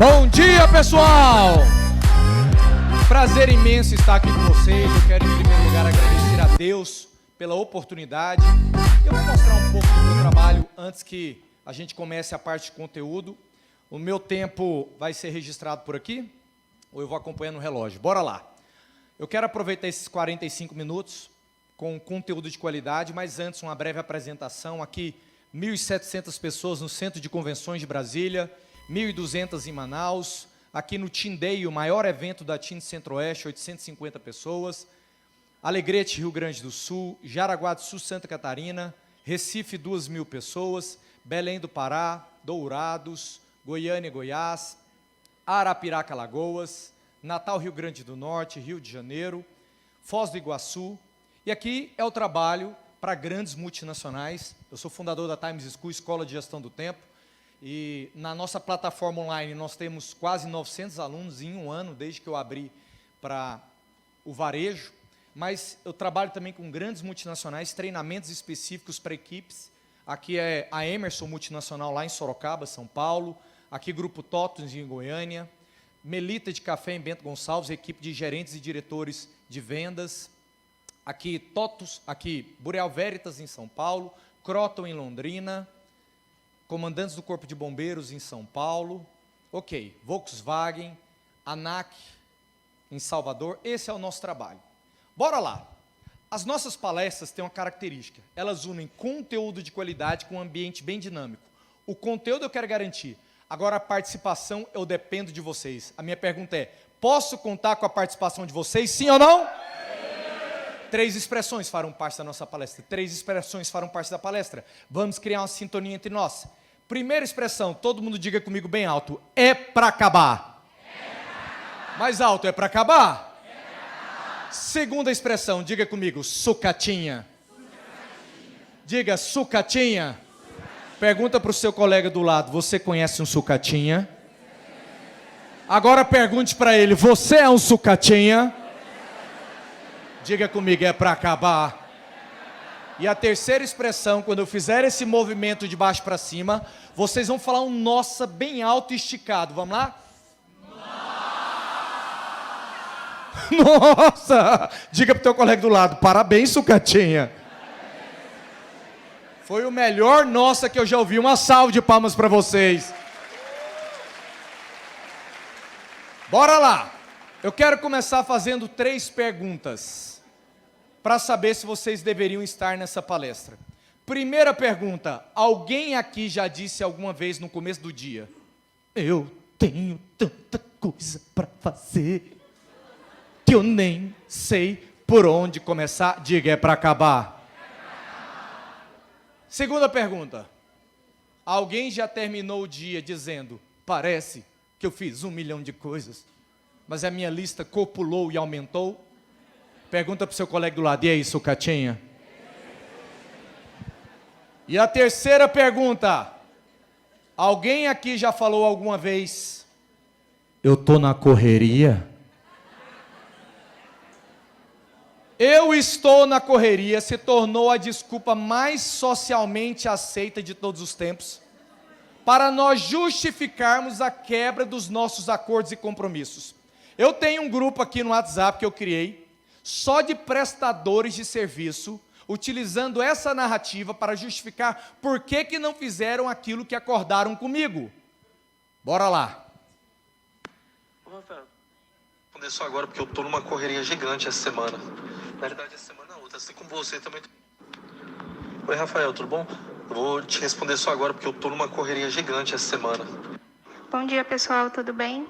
Bom dia, pessoal! Prazer imenso estar aqui com vocês. Eu quero, em primeiro lugar, agradecer a Deus pela oportunidade. Eu vou mostrar um pouco do meu trabalho antes que a gente comece a parte de conteúdo. O meu tempo vai ser registrado por aqui, ou eu vou acompanhando o relógio. Bora lá! Eu quero aproveitar esses 45 minutos com conteúdo de qualidade, mas antes uma breve apresentação. Aqui, 1.700 pessoas no Centro de Convenções de Brasília, 1.200 em Manaus. Aqui no Team Day, o maior evento da Team Centro-Oeste, 850 pessoas. Alegrete, Rio Grande do Sul, Jaraguá do Sul, Santa Catarina, Recife, 2.000 pessoas, Belém do Pará, Dourados, Goiânia, Goiás, Arapiraca, Alagoas, Natal, Rio Grande do Norte, Rio de Janeiro, Foz do Iguaçu. E aqui é o trabalho para grandes multinacionais. Eu sou fundador da Times School, Escola de Gestão do Tempo, e na nossa plataforma online nós temos quase 900 alunos em um ano, desde que eu abri para o varejo, mas eu trabalho também com grandes multinacionais, treinamentos específicos para equipes. Aqui é a Emerson Multinacional lá em Sorocaba, São Paulo, aqui Grupo TOTUS em Goiânia, Melita de Café em Bento Gonçalves, equipe de gerentes e diretores de vendas, aqui TOTUS, aqui Boreal Veritas em São Paulo, Croton em Londrina, Comandantes do Corpo de Bombeiros em São Paulo, ok, Volkswagen, ANAC em Salvador. Esse é o nosso trabalho. Bora lá! As nossas palestras têm uma característica, elas unem conteúdo de qualidade com um ambiente bem dinâmico. O conteúdo eu quero garantir, agora a participação eu dependo de vocês. A minha pergunta é, posso contar com a participação de vocês, sim ou não? Três expressões farão parte da nossa palestra. Três expressões farão parte da palestra. Vamos criar uma sintonia entre nós. Primeira expressão, todo mundo diga comigo bem alto. É para acabar. Mais alto, é para acabar? Segunda expressão, diga comigo, sucatinha. Diga, sucatinha. Pergunta para o seu colega do lado, você conhece um sucatinha? Agora pergunte para ele, você é um sucatinha? Diga comigo, é para acabar. E a terceira expressão, quando eu fizer esse movimento de baixo para cima, vocês vão falar um nossa bem alto e esticado. Vamos lá? Nossa! Diga para o teu colega do lado, parabéns, sucatinha. Foi o melhor nossa que eu já ouvi. Uma salva de palmas para vocês. Bora lá! Eu quero começar fazendo 3 perguntas para saber se vocês deveriam estar nessa palestra. Primeira pergunta, alguém aqui já disse alguma vez no começo do dia, eu tenho tanta coisa para fazer, que eu nem sei por onde começar? Diga, é para acabar. Segunda pergunta, alguém já terminou o dia dizendo, parece que eu fiz 1 milhão de coisas, mas a minha lista copulou e aumentou? Pergunta para o seu colega do lado, e aí, sucatinha? E a terceira pergunta, alguém aqui já falou alguma vez, eu estou na correria? Eu estou na correria se tornou a desculpa mais socialmente aceita de todos os tempos, para nós justificarmos a quebra dos nossos acordos e compromissos. Eu tenho um grupo aqui no WhatsApp que eu criei, só de prestadores de serviço, utilizando essa narrativa para justificar por que não fizeram aquilo que acordaram comigo. Bora lá. Ô, Rafael, vou responder só agora porque eu tô numa correria gigante essa semana. Na verdade, essa semana outra, assim como você também. Oi, Rafael, tudo bom? Eu vou te responder só agora porque eu tô numa correria gigante essa semana. Bom dia, pessoal, tudo bem?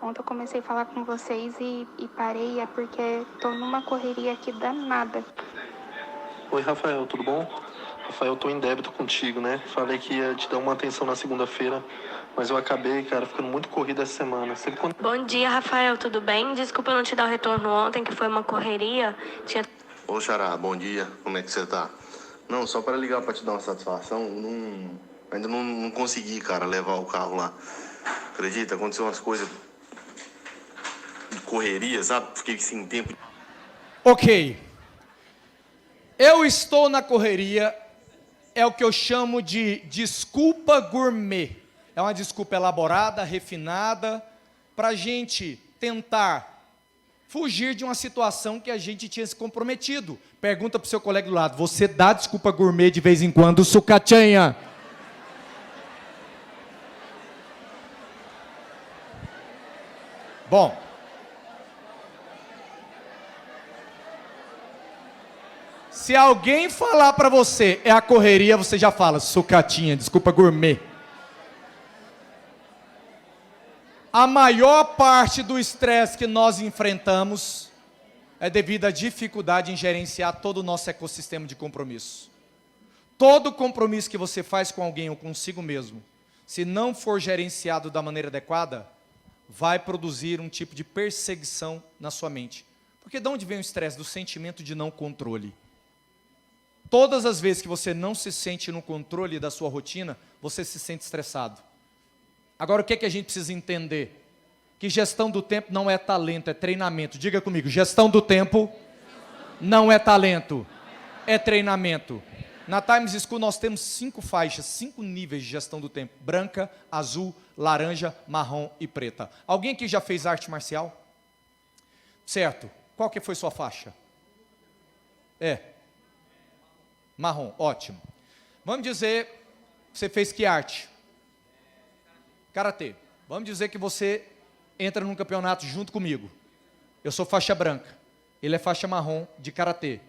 Ontem eu comecei a falar com vocês e parei, é porque tô numa correria aqui danada. Oi, Rafael, tudo bom? Rafael, eu tô em débito contigo, né? Falei que ia te dar uma atenção na segunda-feira, mas eu acabei, cara, ficando muito corrido essa semana. Bom dia, Rafael, tudo bem? Desculpa eu não te dar o retorno ontem, que foi uma correria. Ô, Xará, bom dia, como é que você tá? Não, só para ligar para te dar uma satisfação, ainda não consegui, cara, levar o carro lá. Acredita, aconteceu umas coisas de correria, sabe? Fiquei sem tempo. Ok. Eu estou na correria, é o que eu chamo de desculpa gourmet. É uma desculpa elaborada, refinada, para a gente tentar fugir de uma situação que a gente tinha se comprometido. Pergunta para o seu colega do lado: você dá desculpa gourmet de vez em quando, sucatinha? Bom, se alguém falar para você é a correria, você já fala: sucatinha, desculpa gourmet. A maior parte do estresse que nós enfrentamos é devido à dificuldade em gerenciar todo o nosso ecossistema de compromisso. Todo compromisso que você faz com alguém ou consigo mesmo, se não for gerenciado da maneira adequada, vai produzir um tipo de perseguição na sua mente. Porque de onde vem o estresse? Do sentimento de não controle. Todas as vezes que você não se sente no controle da sua rotina, você se sente estressado. Agora, o que é que a gente precisa entender? Que gestão do tempo não é talento, é treinamento. Diga comigo: gestão do tempo não é talento, é treinamento. Na Times School nós temos 5 faixas, 5 níveis de gestão do tempo: branca, azul, laranja, marrom e preta. Alguém aqui já fez arte marcial? Certo. Qual que foi sua faixa? Marrom, ótimo. Vamos dizer que você fez que arte? Karatê. Vamos dizer que você entra num campeonato junto comigo. Eu sou faixa branca, ele é faixa marrom de karatê.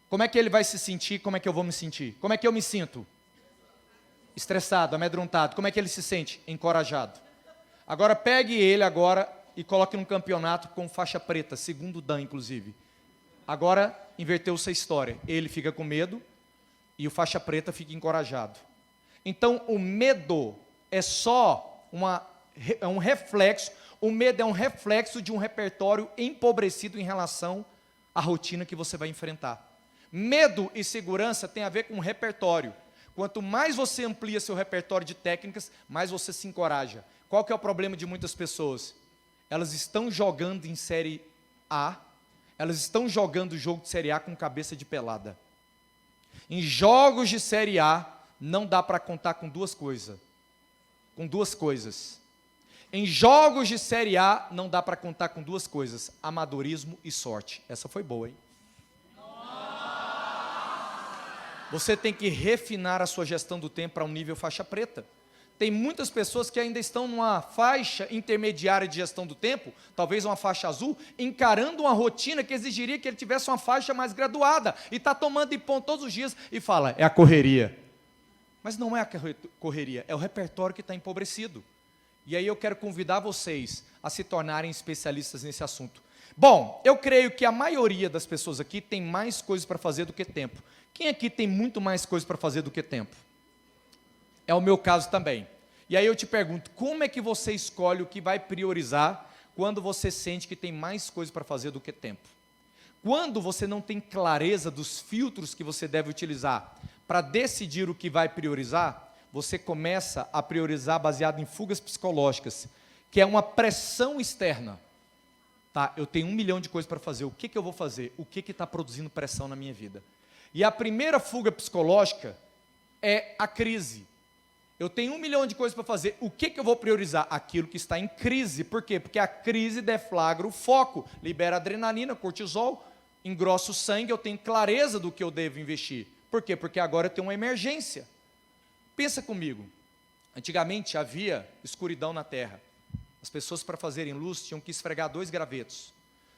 Como é que ele vai se sentir? Como é que eu vou me sentir? Como é que eu me sinto? Estressado, amedrontado. Como é que ele se sente? Encorajado. Agora pegue ele agora e coloque num campeonato com faixa preta, segundo Dan, inclusive. Agora inverteu-se a história. Ele fica com medo e o faixa preta fica encorajado. Então o medo é só um reflexo. O medo é um reflexo de um repertório empobrecido em relação à rotina que você vai enfrentar. Medo e segurança tem a ver com repertório. Quanto mais você amplia seu repertório de técnicas, mais você se encoraja. Qual que é o problema de muitas pessoas? Elas estão jogando em Série A, elas estão jogando o jogo de Série A com cabeça de pelada. Em jogos de Série A, não dá para contar com duas coisas. Em jogos de Série A, não dá para contar com duas coisas: amadorismo e sorte. Essa foi boa, hein? Você tem que refinar a sua gestão do tempo para um nível faixa preta. Tem muitas pessoas que ainda estão numa faixa intermediária de gestão do tempo, talvez uma faixa azul, encarando uma rotina que exigiria que ele tivesse uma faixa mais graduada, e está tomando de ponto todos os dias, e fala: é a correria. Mas não é a correria, é o repertório que está empobrecido. E aí eu quero convidar vocês a se tornarem especialistas nesse assunto. Bom, eu creio que a maioria das pessoas aqui tem mais coisas para fazer do que tempo. Quem aqui tem muito mais coisas para fazer do que tempo? É o meu caso também. E aí eu te pergunto: como é que você escolhe o que vai priorizar quando você sente que tem mais coisas para fazer do que tempo? Quando você não tem clareza dos filtros que você deve utilizar para decidir o que vai priorizar, você começa a priorizar baseado em fugas psicológicas, que é uma pressão externa. Tá, eu tenho 1 milhão de coisas para fazer, o que eu vou fazer? O que está produzindo pressão na minha vida? E a primeira fuga psicológica é a crise. Eu tenho 1 milhão de coisas para fazer, o que eu vou priorizar? Aquilo que está em crise. Por quê? Porque a crise deflagra o foco, libera adrenalina, cortisol, engrossa o sangue, eu tenho clareza do que eu devo investir. Por quê? Porque agora eu tenho uma emergência. Pensa comigo, antigamente havia escuridão na terra. As pessoas, para fazerem luz, tinham que esfregar 2 gravetos.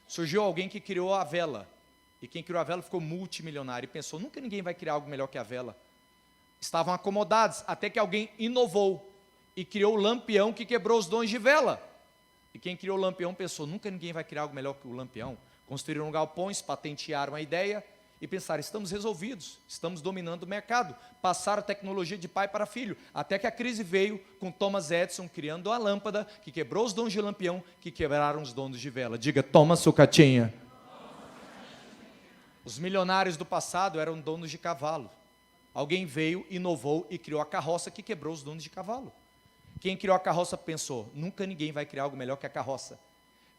Surgiu alguém que criou a vela, e quem criou a vela ficou multimilionário, e pensou: nunca ninguém vai criar algo melhor que a vela. Estavam acomodados, até que alguém inovou, e criou o lampião, que quebrou os dons de vela. E quem criou o lampião pensou: nunca ninguém vai criar algo melhor que o lampião. Construíram galpões, patentearam a ideia, e pensaram: estamos resolvidos, estamos dominando o mercado. Passaram a tecnologia de pai para filho, até que a crise veio com Thomas Edison criando a lâmpada, que quebrou os dons de lampião, que quebraram os dons de vela. Diga: toma sucatinha. Os milionários do passado eram donos de cavalo. Alguém veio, inovou e criou a carroça, que quebrou os donos de cavalo. Quem criou a carroça pensou: nunca ninguém vai criar algo melhor que a carroça.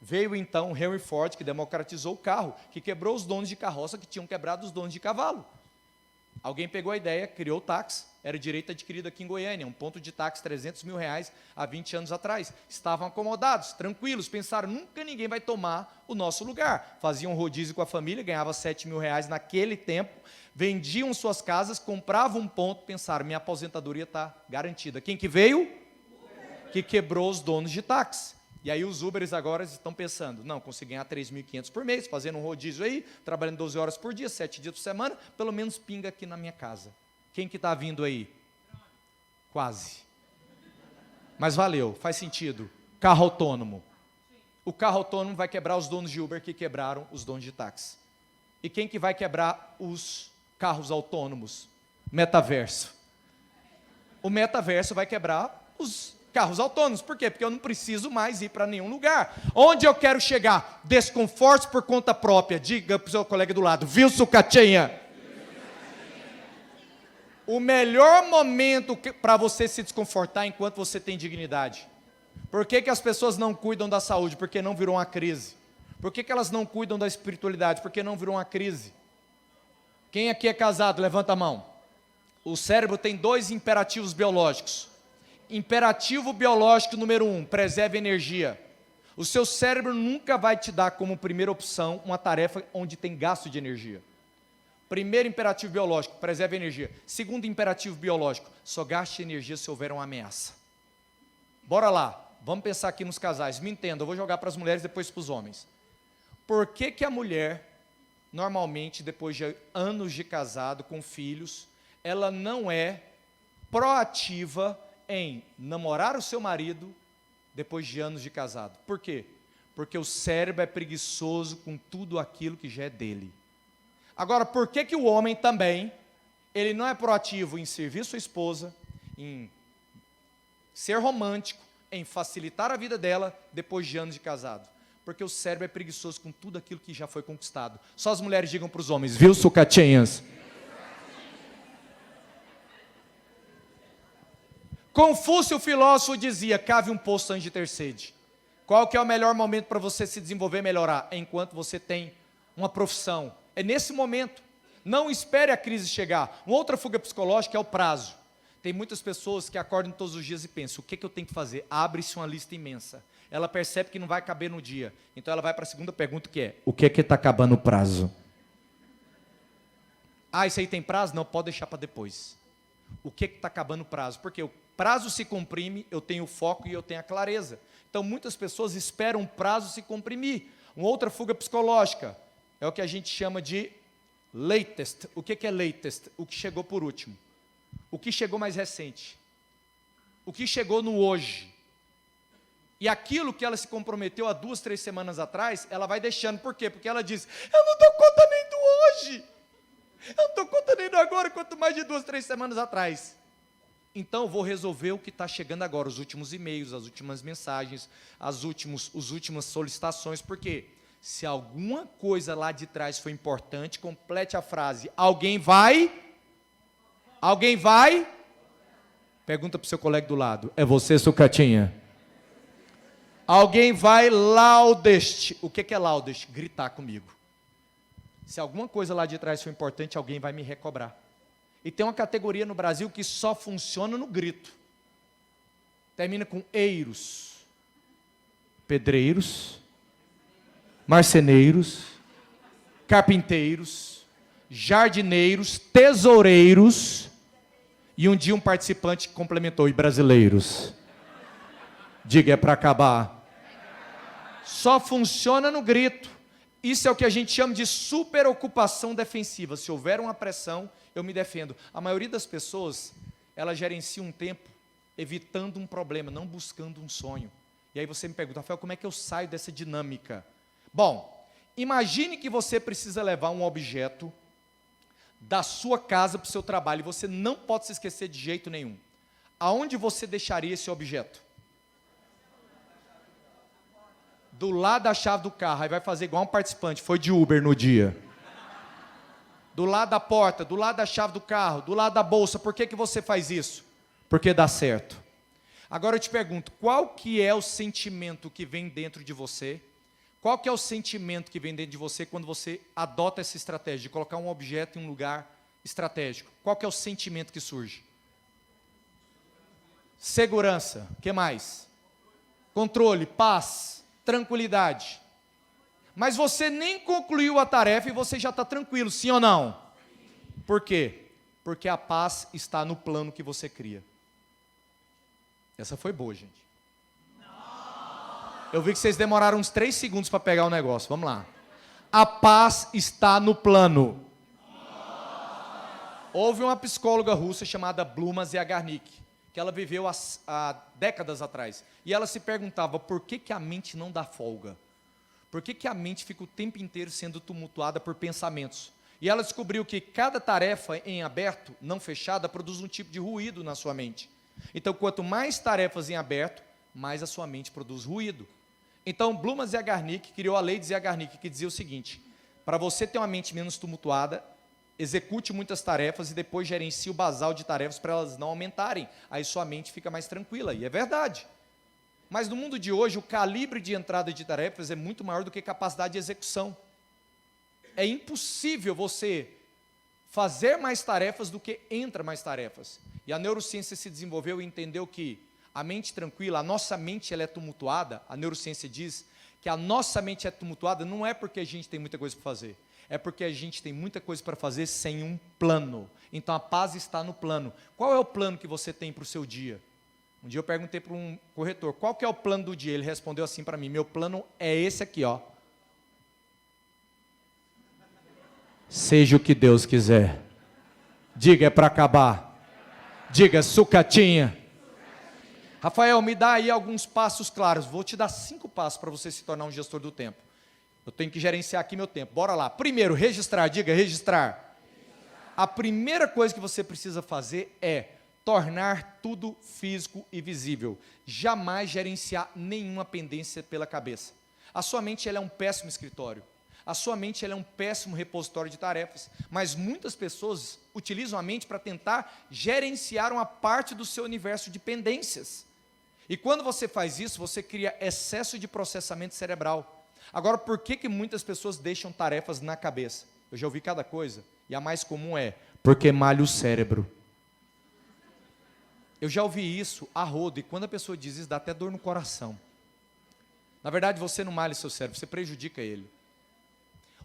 Veio então Henry Ford, que democratizou o carro, que quebrou os donos de carroça que tinham quebrado os donos de cavalo. Alguém pegou a ideia, criou o táxi, era direito adquirido aqui em Goiânia, um ponto de táxi, R$300 mil há 20 anos atrás. Estavam acomodados, tranquilos, pensaram, nunca ninguém vai tomar o nosso lugar. Faziam um rodízio com a família, ganhava R$7 mil naquele tempo, vendiam suas casas, compravam um ponto, pensaram, minha aposentadoria está garantida. Quem que veio? Que quebrou os donos de táxi. E aí os Ubers agora estão pensando, não, consegui ganhar 3.500 por mês, fazendo um rodízio aí, trabalhando 12 horas por dia, 7 dias por semana, pelo menos pinga aqui na minha casa. Quem que está vindo aí? Quase. Mas valeu, faz sentido. Carro autônomo. O carro autônomo vai quebrar os donos de Uber que quebraram os donos de táxi. E quem que vai quebrar os carros autônomos? Metaverso. O metaverso vai quebrar os carros autônomos. Por quê? Porque eu não preciso mais ir para nenhum lugar. Onde eu quero chegar? Desconforto por conta própria. Diga para o seu colega do lado, viu, sucatinha? O melhor momento para você se desconfortar é enquanto você tem dignidade. Por que as pessoas não cuidam da saúde? Porque não virou uma crise. Por que elas não cuidam da espiritualidade? Porque não virou uma crise. Quem aqui é casado? Levanta a mão. O cérebro tem 2 imperativos biológicos. Imperativo biológico número 1, preserve energia. O seu cérebro nunca vai te dar como primeira opção uma tarefa onde tem gasto de energia. Primeiro imperativo biológico, preserve energia. Segundo imperativo biológico, só gaste energia se houver uma ameaça. Bora lá, vamos pensar aqui nos casais. Me entenda, eu vou jogar para as mulheres e depois para os homens. Por que a mulher, normalmente, depois de anos de casado, com filhos, ela não é proativa em namorar o seu marido depois de anos de casado? Por quê? Porque o cérebro é preguiçoso com tudo aquilo que já é dele. Agora, por que o homem também, ele não é proativo em servir sua esposa, em ser romântico, em facilitar a vida dela depois de anos de casado? Porque o cérebro é preguiçoso com tudo aquilo que já foi conquistado. Só as mulheres digam para os homens, viu, sucatinhas? Confúcio, o filósofo, dizia, cave um poço antes de ter sede. Qual que é o melhor momento para você se desenvolver e melhorar? É enquanto você tem uma profissão. É nesse momento. Não espere a crise chegar. Uma outra fuga psicológica é o prazo. Tem muitas pessoas que acordam todos os dias e pensam, o que eu tenho que fazer? Abre-se uma lista imensa. Ela percebe que não vai caber no dia. Então ela vai para a segunda pergunta, que é, o que está acabando o prazo? Ah, isso aí tem prazo? Não, pode deixar para depois. O que está acabando o prazo? Porque o prazo se comprime, eu tenho foco e eu tenho a clareza. Então muitas pessoas esperam o prazo se comprimir. Uma outra fuga psicológica é o que a gente chama de latest. O que é latest? O que chegou por último. O que chegou mais recente. O que chegou no hoje. E aquilo que ela se comprometeu há 2, 3 semanas atrás, ela vai deixando. Por quê? Porque ela diz, eu não dou conta nem do hoje. Eu não dou conta nem do agora, quanto mais de 2, 3 semanas atrás. Então, eu vou resolver o que está chegando agora, os últimos e-mails, as últimas mensagens, as últimas solicitações. Por quê? Se alguma coisa lá de trás foi importante, complete a frase. Alguém vai? Alguém vai? Pergunta para o seu colega do lado. É você, sucatinha? Alguém vai loudest. O que é loudest? Gritar comigo. Se alguma coisa lá de trás foi importante, alguém vai me recobrar. E tem uma categoria no Brasil que só funciona no grito. Termina com eiros, pedreiros, marceneiros, carpinteiros, jardineiros, tesoureiros, e um dia um participante complementou, e brasileiros. Diga, é para acabar. Só funciona no grito. Isso é o que a gente chama de superocupação defensiva. Se houver uma pressão, eu me defendo. A maioria das pessoas, ela gerencia um tempo evitando um problema, não buscando um sonho. E aí você me pergunta, Rafael, como é que eu saio dessa dinâmica? Bom, imagine que você precisa levar um objeto da sua casa para o seu trabalho, e você não pode se esquecer de jeito nenhum. Aonde você deixaria esse objeto? Do lado da chave do carro. Aí vai fazer igual um participante, foi de Uber no dia. Do lado da porta, do lado da chave do carro, do lado da bolsa. Por que você faz isso? Porque dá certo. Agora eu te pergunto, qual que é o sentimento que vem dentro de você? Qual que é o sentimento que vem dentro de você quando você adota essa estratégia de colocar um objeto em um lugar estratégico, qual que é o sentimento que surge? Segurança, o que mais? Controle, paz, tranquilidade. Mas você nem concluiu a tarefa e você já está tranquilo, sim ou não? Por quê? Porque a paz está no plano que você cria. Essa foi boa, gente. Eu vi que vocês demoraram uns 3 segundos para pegar o negócio. Vamos lá. A paz está no plano. Houve uma psicóloga russa chamada Bluma Zygarnik, que ela viveu há décadas atrás. E ela se perguntava por que a mente não dá folga? Por que a mente fica o tempo inteiro sendo tumultuada por pensamentos? E ela descobriu que cada tarefa em aberto, não fechada, produz um tipo de ruído na sua mente. Então, quanto mais tarefas em aberto, mais a sua mente produz ruído. Então, Bluma Zygarnik criou a lei de Zygarnik, que dizia o seguinte: para você ter uma mente menos tumultuada, execute muitas tarefas e depois gerencie o basal de tarefas para elas não aumentarem. Aí sua mente fica mais tranquila, e é verdade. Mas no mundo de hoje, o calibre de entrada de tarefas é muito maior do que capacidade de execução. É impossível você fazer mais tarefas do que entra mais tarefas. E a neurociência se desenvolveu e entendeu que a mente tranquila, a nossa mente ela é tumultuada, a neurociência diz que a nossa mente é tumultuada não é porque a gente tem muita coisa para fazer, é porque a gente tem muita coisa para fazer sem um plano. Então a paz está no plano. Qual é o plano que você tem para o seu dia? Um dia eu perguntei para um corretor, qual que é o plano do dia? Ele respondeu assim para mim, meu plano é esse aqui, ó. Seja o que Deus quiser. Diga, é para acabar. Diga, sucatinha. Rafael, me dá aí alguns passos claros. Vou te dar 5 passos para você se tornar um gestor do tempo. Eu tenho que gerenciar aqui meu tempo. Bora lá. Primeiro, registrar. Diga, registrar. A primeira coisa que você precisa fazer é tornar tudo físico e visível. Jamais gerenciar nenhuma pendência pela cabeça. A sua mente ela é um péssimo escritório. A sua mente ela é um péssimo repositório de tarefas. Mas muitas pessoas utilizam a mente para tentar gerenciar uma parte do seu universo de pendências. E quando você faz isso, você cria excesso de processamento cerebral. Agora, por que muitas pessoas deixam tarefas na cabeça? Eu já ouvi cada coisa, e a mais comum é, porque malha o cérebro. Eu já ouvi isso a rodo, e quando a pessoa diz isso, dá até dor no coração. Na verdade, você não malha o seu cérebro, você prejudica ele.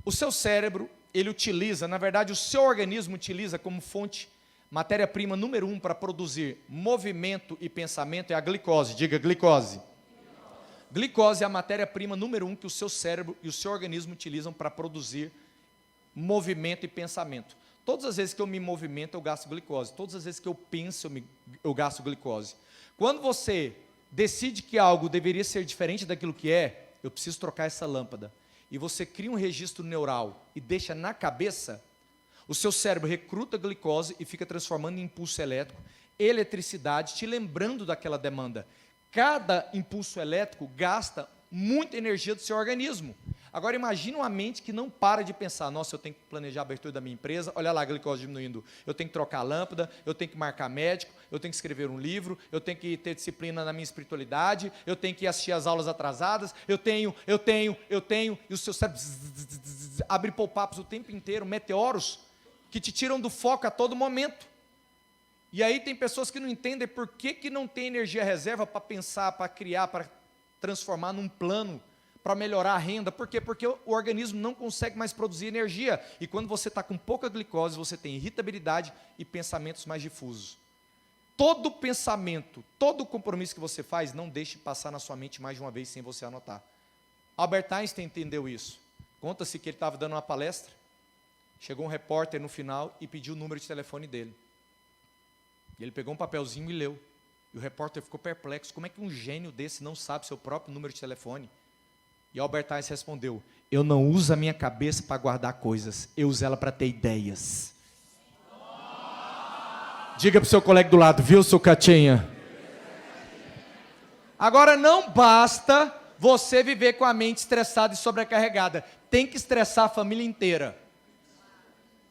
O seu cérebro, ele utiliza, na verdade, o seu organismo utiliza como fonte, matéria-prima número 1 para produzir movimento e pensamento é a glicose. Diga, glicose. Glicose é a matéria-prima número 1 que o seu cérebro e o seu organismo utilizam para produzir movimento e pensamento. Todas as vezes que eu me movimento, eu gasto glicose. Todas as vezes que eu penso, eu gasto glicose. Quando você decide que algo deveria ser diferente daquilo que é, eu preciso trocar essa lâmpada. E você cria um registro neural e deixa na cabeça, o seu cérebro recruta glicose e fica transformando em impulso elétrico, eletricidade, te lembrando daquela demanda. Cada impulso elétrico gasta muita energia do seu organismo. Agora imagine uma mente que não para de pensar, nossa, eu tenho que planejar a abertura da minha empresa, olha lá a glicose diminuindo, eu tenho que trocar a lâmpada, eu tenho que marcar médico, eu tenho que escrever um livro, eu tenho que ter disciplina na minha espiritualidade, eu tenho que assistir às aulas atrasadas, eu tenho, e o seu cérebro abre pop-ups o tempo inteiro, meteoros, que te tiram do foco a todo momento. E aí tem pessoas que não entendem por que não tem energia reserva para pensar, para criar, para transformar num plano, para melhorar a renda. Por quê? Porque o organismo não consegue mais produzir energia. E quando você está com pouca glicose, você tem irritabilidade e pensamentos mais difusos. Todo pensamento, todo compromisso que você faz, não deixe passar na sua mente mais de uma vez sem você anotar. Albert Einstein entendeu isso. Conta-se que ele estava dando uma palestra, chegou um repórter no final e pediu o número de telefone dele. E ele pegou um papelzinho e leu. E o repórter ficou perplexo. Como é que um gênio desse não sabe seu próprio número de telefone? E Albert Einstein respondeu, eu não uso a minha cabeça para guardar coisas, eu uso ela para ter ideias. Diga para o seu colega do lado, viu, sucatinha? Agora não basta você viver com a mente estressada e sobrecarregada. Tem que estressar a família inteira.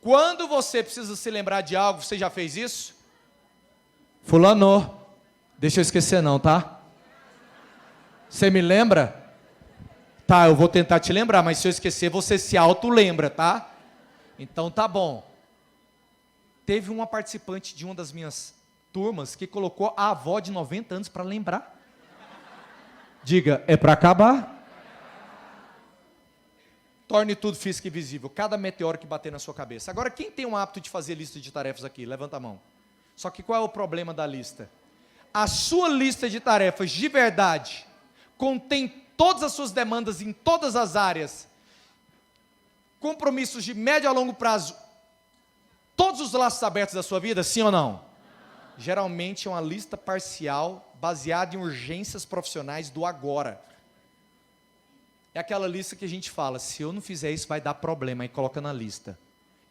Quando você precisa se lembrar de algo, você já fez isso? Fulano, deixa eu esquecer não, tá? Você me lembra? Tá, eu vou tentar te lembrar, mas se eu esquecer, você se auto-lembra, tá? Então tá bom. Teve uma participante de uma das minhas turmas que colocou a avó de 90 anos para lembrar. Diga, é para acabar? Torne tudo físico e visível, cada meteoro que bater na sua cabeça. Agora, quem tem o hábito de fazer lista de tarefas aqui? Levanta a mão. Só que qual é o problema da lista? A sua lista de tarefas de verdade contém todas as suas demandas em todas as áreas, compromissos de médio a longo prazo, todos os laços abertos da sua vida, sim ou não? Geralmente é uma lista parcial, baseada em urgências profissionais do agora. É aquela lista que a gente fala, se eu não fizer isso vai dar problema, aí coloca na lista.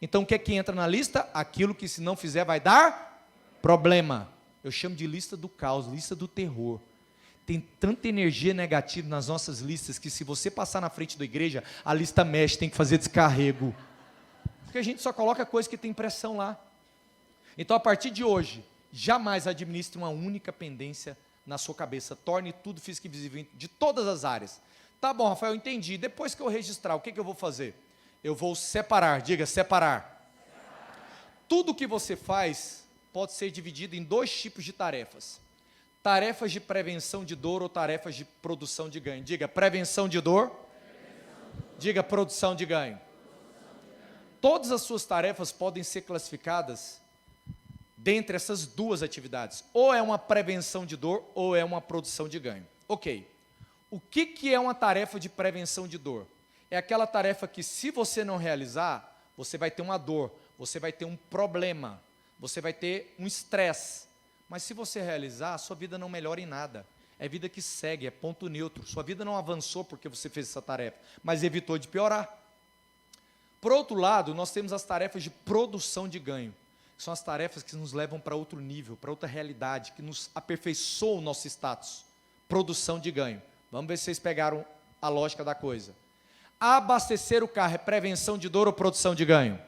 Então o que é que entra na lista? Aquilo que se não fizer vai dar problema. Eu chamo de lista do caos, lista do terror. Tem tanta energia negativa nas nossas listas, que se você passar na frente da igreja, a lista mexe, tem que fazer descarrego. Porque a gente só coloca coisa que tem pressão lá. Então a partir de hoje, jamais administre uma única pendência na sua cabeça. Torne tudo físico e visível de todas as áreas. Tá bom, Rafael, entendi. Depois que eu registrar, o que eu vou fazer? Eu vou separar, diga separar. Tudo que você faz pode ser dividido em dois tipos de tarefas. Tarefas de prevenção de dor ou tarefas de produção de ganho. Diga prevenção de dor. Diga produção de ganho. Todas as suas tarefas podem ser classificadas dentre essas duas atividades. Ou é uma prevenção de dor ou é uma produção de ganho. Ok. O que é uma tarefa de prevenção de dor? É aquela tarefa que, se você não realizar, você vai ter uma dor, você vai ter um problema, você vai ter um estresse. Mas se você realizar, a sua vida não melhora em nada. É vida que segue, é ponto neutro. Sua vida não avançou porque você fez essa tarefa, mas evitou de piorar. Por outro lado, nós temos as tarefas de produção de ganho. São as tarefas que nos levam para outro nível, para outra realidade, que nos aperfeiçoam o nosso status. Produção de ganho. Vamos ver se vocês pegaram a lógica da coisa. Abastecer o carro é prevenção de dor ou produção de ganho?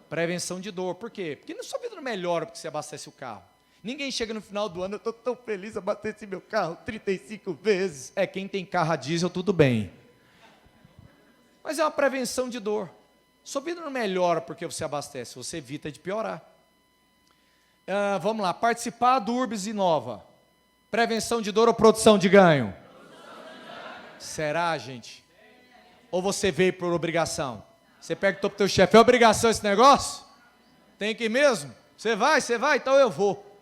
Prevenção de dor. Por quê? Porque na sua vida não melhora porque você abastece o carro. Ninguém chega no final do ano, eu estou tão feliz, abasteci meu carro 35 vezes. É, quem tem carro a diesel, tudo bem. Mas é uma prevenção de dor. Sua vida não melhora porque você abastece, você evita de piorar. Vamos lá, participar do Urbs Inova. Prevenção de dor ou produção de ganho? Será, gente? Ou você veio por obrigação? Você perguntou para o teu chefe, é obrigação esse negócio? Tem que ir mesmo? Você vai, então eu vou.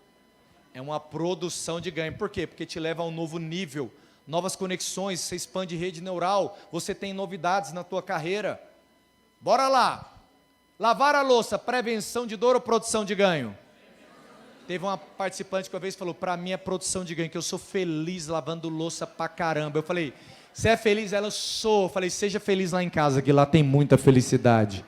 É uma produção de ganho. Por quê? Porque te leva a um novo nível, novas conexões, você expande rede neural, você tem novidades na tua carreira. Bora lá. Lavar a louça, prevenção de dor ou produção de ganho? Teve uma participante que uma vez falou, para mim é produção de ganho, que eu sou feliz lavando louça pra caramba. Eu falei, você é feliz? Ela, sou. Eu falei, seja feliz lá em casa, que lá tem muita felicidade.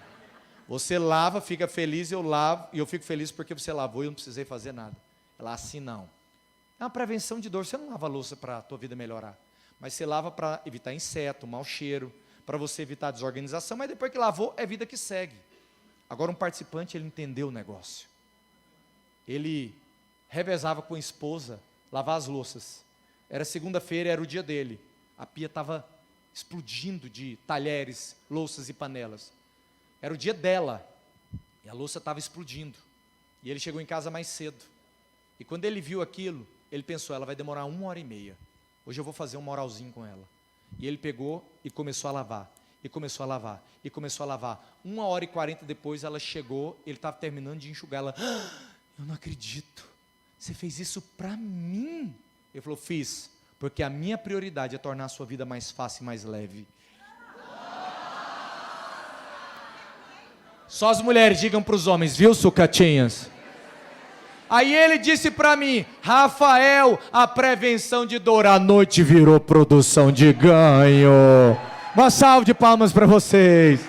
Você lava, fica feliz, eu lavo, e eu fico feliz porque você lavou e eu não precisei fazer nada. Ela, assim não. É uma prevenção de dor, você não lava a louça para a tua vida melhorar. Mas você lava para evitar inseto, mau cheiro, para você evitar desorganização, mas depois que lavou, é vida que segue. Agora um participante, ele entendeu o negócio. Ele revezava com a esposa, lavar as louças. Era segunda-feira, era o dia dele. A pia estava explodindo de talheres, louças e panelas. Era o dia dela. E a louça estava explodindo. E ele chegou em casa mais cedo. E quando ele viu aquilo, ele pensou, ela vai demorar 1h30. Hoje eu vou fazer um moralzinho com ela. E ele pegou e começou a lavar. E começou a lavar. E começou a lavar. 1h40 depois ela chegou, ele estava terminando de enxugar. Ela, eu não acredito. Você fez isso para mim? Ele falou, fiz. Porque a minha prioridade é tornar a sua vida mais fácil e mais leve. Só as mulheres digam para os homens, viu, sucatinhas? Aí ele disse para mim, Rafael, a prevenção de dor à noite virou produção de ganho. Uma salva de palmas para vocês.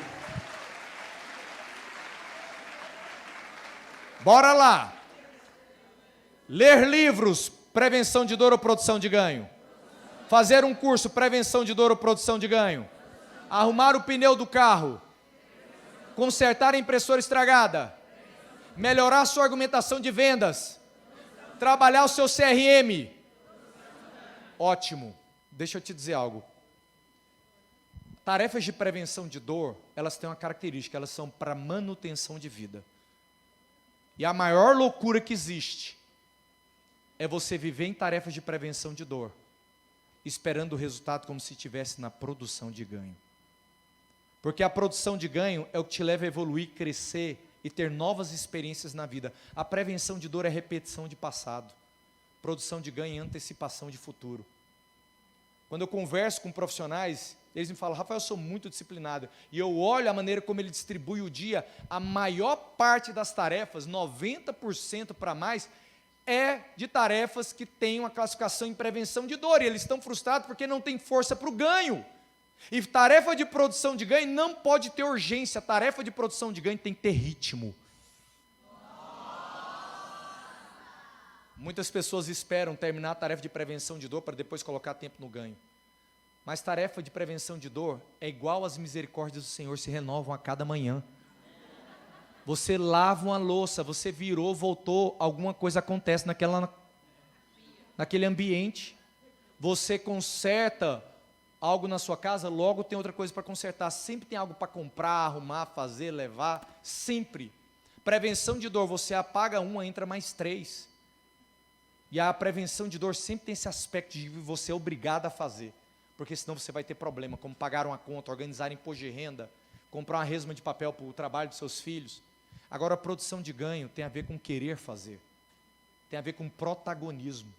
Bora lá. Ler livros, prevenção de dor ou produção de ganho? Fazer um curso, prevenção de dor ou produção de ganho? Arrumar o pneu do carro? Consertar a impressora estragada? Melhorar a sua argumentação de vendas? Trabalhar o seu CRM? Ótimo. Deixa eu te dizer algo. Tarefas de prevenção de dor, elas têm uma característica, elas são para manutenção de vida. E a maior loucura que existe é você viver em tarefas de prevenção de dor, esperando o resultado como se estivesse na produção de ganho. Porque a produção de ganho é o que te leva a evoluir, crescer e ter novas experiências na vida. A prevenção de dor é repetição de passado. Produção de ganho é antecipação de futuro. Quando eu converso com profissionais, eles me falam: Rafael, eu sou muito disciplinado. E eu olho a maneira como ele distribui o dia, a maior parte das tarefas, 90% para mais, é de tarefas que têm uma classificação em prevenção de dor. E eles estão frustrados porque não tem força para o ganho. E tarefa de produção de ganho não pode ter urgência. Tarefa de produção de ganho tem que ter ritmo. Muitas pessoas esperam terminar a tarefa de prevenção de dor para depois colocar tempo no ganho. Mas tarefa de prevenção de dor é igual às misericórdias do Senhor, se renovam a cada manhã. Você lava uma louça, você virou, voltou, alguma coisa acontece naquele ambiente. Você conserta algo na sua casa, logo tem outra coisa para consertar. Sempre tem algo para comprar, arrumar, fazer, levar, sempre. Prevenção de dor, você apaga uma, entra mais 3. E a prevenção de dor sempre tem esse aspecto de você é obrigado a fazer, porque senão você vai ter problema, como pagar uma conta, organizar imposto de renda, comprar uma resma de papel para o trabalho dos seus filhos. Agora, a produção de ganho tem a ver com querer fazer, tem a ver com protagonismo.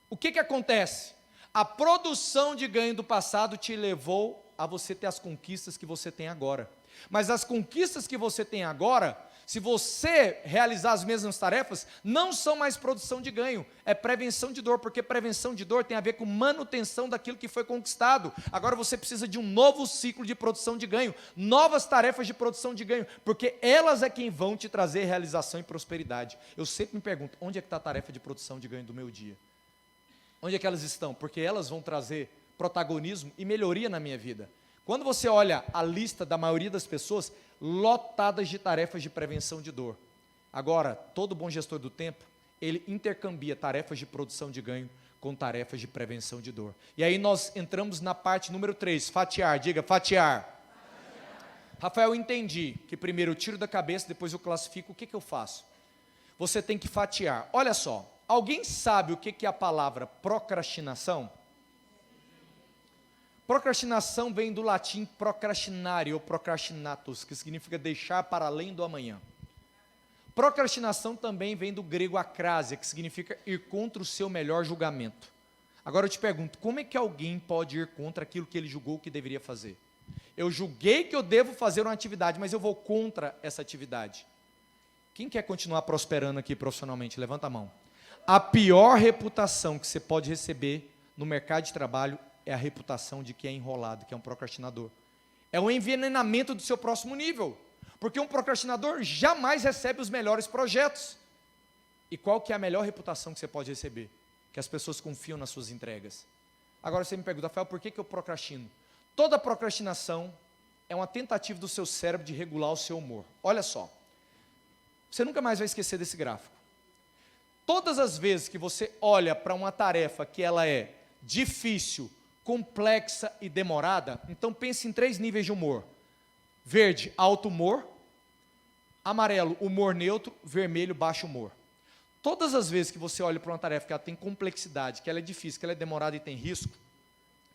O que acontece? A produção de ganho do passado te levou a você ter as conquistas que você tem agora. Mas as conquistas que você tem agora, se você realizar as mesmas tarefas, não são mais produção de ganho, é prevenção de dor, porque prevenção de dor tem a ver com manutenção daquilo que foi conquistado. Agora você precisa de um novo ciclo de produção de ganho, novas tarefas de produção de ganho, porque elas é quem vão te trazer realização e prosperidade. Eu sempre me pergunto, onde é que está a tarefa de produção de ganho do meu dia? Onde é que elas estão? Porque elas vão trazer protagonismo e melhoria na minha vida. Quando você olha a lista da maioria das pessoas, lotadas de tarefas de prevenção de dor. Agora, todo bom gestor do tempo, ele intercambia tarefas de produção de ganho com tarefas de prevenção de dor. E aí nós entramos na parte número 3, fatiar. Diga, fatiar. Rafael, eu entendi que primeiro eu tiro da cabeça, depois eu classifico. O que eu faço? Você tem que fatiar. Olha só, alguém sabe o que é a palavra procrastinação? Procrastinação vem do latim procrastinare ou procrastinatus, que significa deixar para além do amanhã. Procrastinação também vem do grego acrásia, que significa ir contra o seu melhor julgamento. Agora eu te pergunto, como é que alguém pode ir contra aquilo que ele julgou que deveria fazer? Eu julguei que eu devo fazer uma atividade, mas eu vou contra essa atividade. Quem quer continuar prosperando aqui profissionalmente? Levanta a mão. A pior reputação que você pode receber no mercado de trabalho é a reputação de que é enrolado, que é um procrastinador. É um envenenamento do seu próximo nível, porque um procrastinador jamais recebe os melhores projetos. E qual que é a melhor reputação que você pode receber? Que as pessoas confiam nas suas entregas. Agora você me pergunta, Rafael, por que eu procrastino? Toda procrastinação é uma tentativa do seu cérebro de regular o seu humor. Olha só, você nunca mais vai esquecer desse gráfico. Todas as vezes que você olha para uma tarefa que ela é difícil, complexa e demorada, então pense em 3 níveis de humor. Verde, alto humor. Amarelo, humor neutro. Vermelho, baixo humor. Todas as vezes que você olha para uma tarefa que ela tem complexidade, que ela é difícil, que ela é demorada e tem risco,